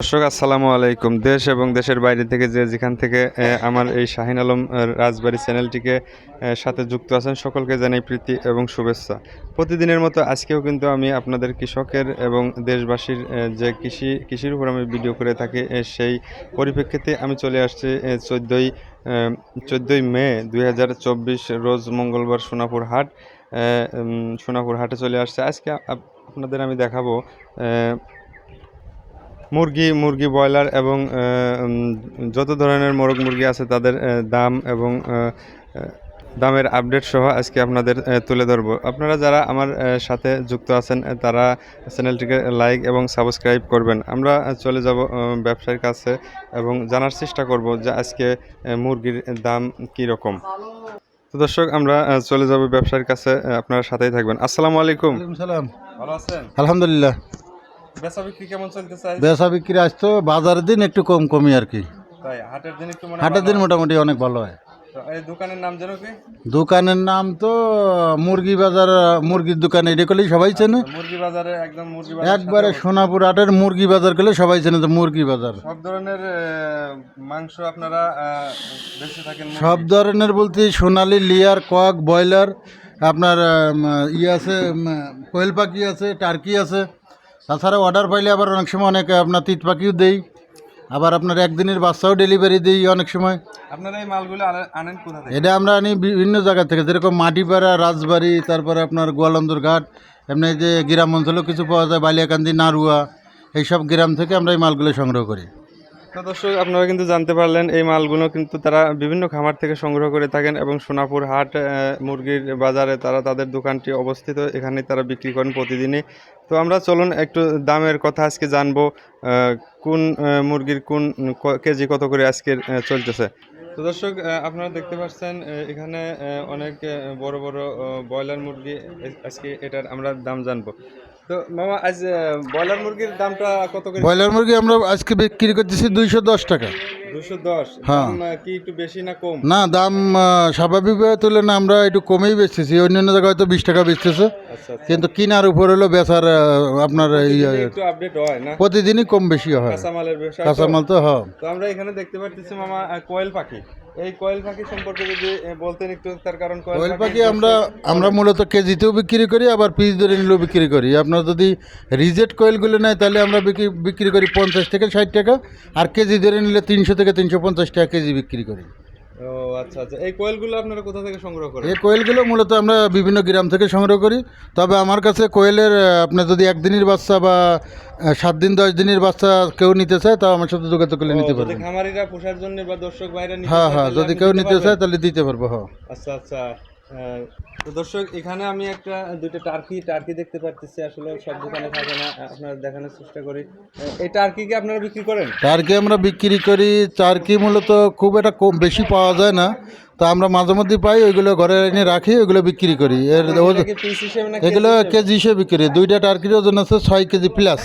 দর্শক আসসালামু আলাইকুম। দেশ এবং দেশের বাইরে থেকে যেখান থেকে আমার এই শাহিন আলম রাজবাড়ী চ্যানেলটিকে সাথে যুক্ত আছেন সকলকে জানাই প্রীতি এবং শুভেচ্ছা। প্রতিদিনের মতো আজকেও কিন্তু আমি আপনাদের কৃষকের এবং দেশবাসীর যে কৃষির উপর আমি ভিডিও করে থাকি সেই পরিপ্রেক্ষিতে আমি চলে আসছি 14ই মে 2024 রোজ মঙ্গলবার সোনাপুর হাটে চলে আসছে। আজকে আপনাদের আমি দেখাবো মুরগি ব্রয়লার এবং যত ধরনের মোরগ মুরগি আছে তাদের দাম এবং দামের আপডেট সহ আজকে আপনাদের তুলে ধরবো। আপনারা যারা আমার সাথে যুক্ত আছেন তারা চ্যানেলটিকে লাইক এবং সাবস্ক্রাইব করবেন। আমরা চলে যাব ব্যবসায়ীর কাছে এবং জানার চেষ্টা করব যে আজকে মুরগির দাম কী রকম। তো দর্শক আমরা চলে যাব ব্যবসায়ীর কাছে, আপনারা সাথেই থাকবেন। আসসালামু আলাইকুম। সালাম। ভালো আছেন? আলহামদুলিল্লাহ। বেচা বিক্রি কেমন চলতেছে? বেচা বিক্রি আসতো বাজারের দিন একটু কমই আর কি। তাই হাটের দিন একটু হাটের দিন মোটামুটি অনেক ভালো হয়। তো এই দোকানের নাম যেন কি? দোকানের নাম তো মুরগি বাজার, মুরগির দোকান এটা করলেই সবাই চেনে। মুরগি বাজারে একদম মুরগি বাজার একবারে সোনাপুর হাটের মুরগি বাজার করলে সবাই চেনে তো মুরগি বাজার। সব ধরনের মাংস আপনারা বেঁচে থাকেন? সব ধরনের বলতে সোনালি, লিয়ার, কক, ব্রয়লার, আপনার আছে, কোয়েল পাখি আছে, টার্কি আছে। তাছাড়া অর্ডার পাইলে আবার অনেক সময় অনেক আপনার তিত পাখিও দেই, আবার আপনার একদিনের বাচ্চাও ডেলিভারি দিই অনেক সময়। আপনারা এই মালগুলো আনেন কোথা থেকে? এটা আমরা আনি বিভিন্ন জায়গা থেকে, যেরকম মাটিপাড়া, রাজবাড়ি, তারপরে আপনার গোয়ালন্দর ঘাট, এমনি যে গ্রাম অঞ্চলেও কিছু পাওয়া যায়, বালিয়াকান্দি, নারুয়া, এইসব গ্রাম থেকে আমরা এই মালগুলো সংগ্রহ করি। তো দর্শক আপনারা কিন্তু জানতে পারলেন এই মালগুলো কিন্তু তারা বিভিন্ন খামার থেকে সংগ্রহ করে থাকেন এবং সোনাপুর হাট মুরগির বাজারে তারা তাদের দোকানটি অবস্থিত, এখানে তারা বিক্রি করেন প্রতিদিনই। তো আমরা চলুন একটু দামের কথা আজকে জানবো, কোন মুরগির কোন কেজি কত করে আজকে চলতেছে। তো দর্শক আপনারা দেখতে পাচ্ছেন এখানে অনেক বড় বড় ব্রয়লার মুরগি, আজকে এটার আমরা দাম জানবো। তো মামা আজ ব্রয়লার মুরগির দামটা কত করে? ব্রয়লার মুরগি আমরা আজকে বিক্রি করতেছি 210 টাকা। 210? হ্যাঁ। দাম কি একটু বেশি না কম? না, দাম স্বাভাবিকভাবে তুলনায় আমরা একটু কমেই বেচতেছি, অন্যান্য জায়গায় হয়তো 20 টাকা বেচতেছে, আচ্ছা আচ্ছা। কিন্তু কিনার উপর হলো বেচার আপনার একটু আপডেট হয় না? প্রতিদিনই কম বেশি হয়। কাঁচামালের ব্যবসা। কাঁচামাল তো হয়। তো আমরা এখানে দেখতে পাচ্ছি মামা কোয়েল পাখি। এই কোয়েল পাখি সম্পর্কে যদি বলতেন একটু, তার কারণ কোয়েল পাখি আমরা মূলত কেজিতেও বিক্রি করি, আবার পিস ধরে নিলেও বিক্রি করি। আপনার যদি রিজেক্ট কোয়েলগুলো নেয় তাহলে আমরা বিক্রি করি 50 থেকে 60 টাকা, আর কেজি ধরে নিলে 300 থেকে 350 টাকা কেজি বিক্রি করি। ও আচ্ছা আচ্ছা। এই কোয়েলগুলো আপনারা কোথা থেকে সংগ্রহ করেন? এই কোয়েলগুলো মূলত আমরা বিভিন্ন গ্রাম থেকে সংগ্রহ করি। তবে আমার কাছে কোয়েলের আপনার যদি একদিনের বাচ্চা বা 7 দিন 10 দিনের বাচ্চা কেউ নিতে চায় তাও আমার সাথে যোগাযোগ করলে নিতে পারবে। যদি খামারিরা পোষার জন্য বা দর্শক ভাইরা নিতে হ্যাঁ চায় হ্যাঁ, তাহলে যদি আপনি কেউ দিতে নিতে চায় পারবেন? তাহলে দিতে পারবো। হ্যাঁ। আচ্ছা আচ্ছা। তো দর্শক এখানে আমি দুটো টার্কি দেখতে পাচ্ছি, আসলে সব দোকানে থাকে না, আপনারা দেখানোর চেষ্টা করি। এই টার্কি কি আপনারা বিক্রি করেন? টার্কি আমরা বিক্রি করি। টার্কি মূলত খুব একটা বেশি পাওয়া যায় না, তো আমরা মাঝে মধ্যে পাই, ওইগুলো ঘরে এনে রাখি, ওইগুলো বিক্রি করি। এগুলো কেজি হিসেবে বিক্রি। দুইটা টার্কির ওজন আছে 6 কেজি প্লাস।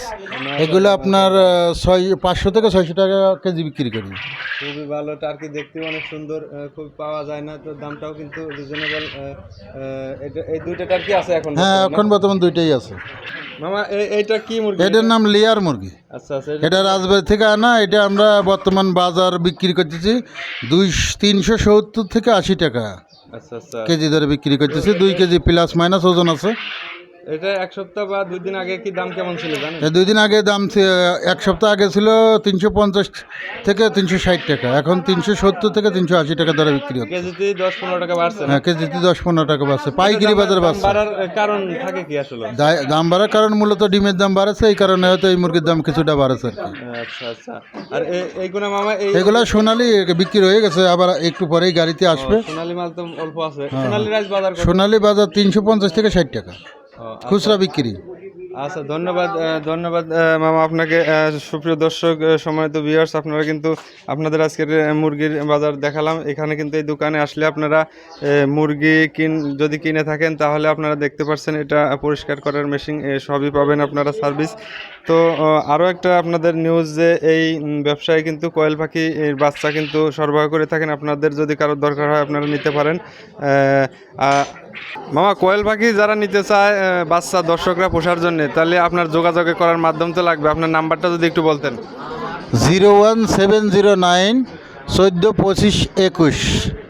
এগুলো আপনার 500 থেকে 600 টাকা কেজি বিক্রি করি। খুবই ভালো টার্কি, দেখতে অনেক সুন্দর, খুব পাওয়া যায় না, তো দামটাও কিন্তু রিজনেবল। এই দুইটা টার্কি আছে এখন? হ্যাঁ, এখন বর্তমান দুইটাই আছে। মামা এইটা কি মুরগি? এটার নাম লেয়ার মুরগি। আচ্ছা আচ্ছা। এটা রাজবাড়ি থেকে আনা। এটা আমরা বর্তমান বাজার বিক্রি করতেছি 370 থেকে 80 টাকা আচ্ছা আচ্ছা। কেজি ধরে বিক্রি করতেছি। 2 কেজি প্লাস মাইনাস ওজন আছে। এটা এক সপ্তাহ বা 2 দিন আগে কি দাম কেমন ছিল জানেন? 2 দিন আগে দাম এক সপ্তাহ আগে ছিল 350 থেকে 360 টাকা, এখন 370 থেকে 380 টাকা ধরে বিক্রি হচ্ছে। কেজিতে 10-15 টাকা বাড়ছে? হ্যাঁ, কেজিতে 10-15 টাকা বাড়ছে, পাইকারি বাজারে বাড়ছে। বাড়ার কারণ থাকে কি আসলে? দাম বাড়ার কারণ মূলত ডিমের দাম বাড়ছে, এই কারণে হয়তো এই মুরগির দাম কিছুটা বাড়ছে আর কি। আচ্ছা আচ্ছা। আর এইগুলো মামা এগুলা সোনালি বিক্রি হয়ে গেছে, আবার একটু পরেই গাড়িতে আসবে। সোনালী মাল তো অল্প আছে। সোনালী রাইস বাজার কত? সোনালি বাজার 350 থেকে 60 টাকা খুচরা বিক্রি। আচ্ছা, ধন্যবাদ মামা আপনাকে। সুপ্রিয় দর্শক, সম্মানিত ভিউয়ার্স, আপনারা কিন্তু আপনাদের আজকের মুরগির বাজার দেখালাম। এখানে কিন্তু এই দোকানে আসলে আপনারা মুরগি যদি কিনে থাকেন তাহলে আপনারা দেখতে পাচ্ছেন এটা পরিষ্কার করার মেশিন সবই পাবেন আপনারা সার্ভিস। তো আরও একটা আপনাদের নিউজ যে এই ব্যবসায়ী কিন্তু কোয়েল পাখি বাচ্চা কিন্তু সরবরাহ করে থাকেন। আপনাদের যদি কারোর দরকার হয় আপনারা নিতে পারেন। মামা কোয়েল পাখি যারা নিতে চায় বাচ্চা দর্শকরা পোষার জন্য, তাহলে আপনার যোগাযোগ করার মাধ্যম তো লাগবে। আপনার নাম্বারটা যদি একটু বলতেন। 01709 14 25 21।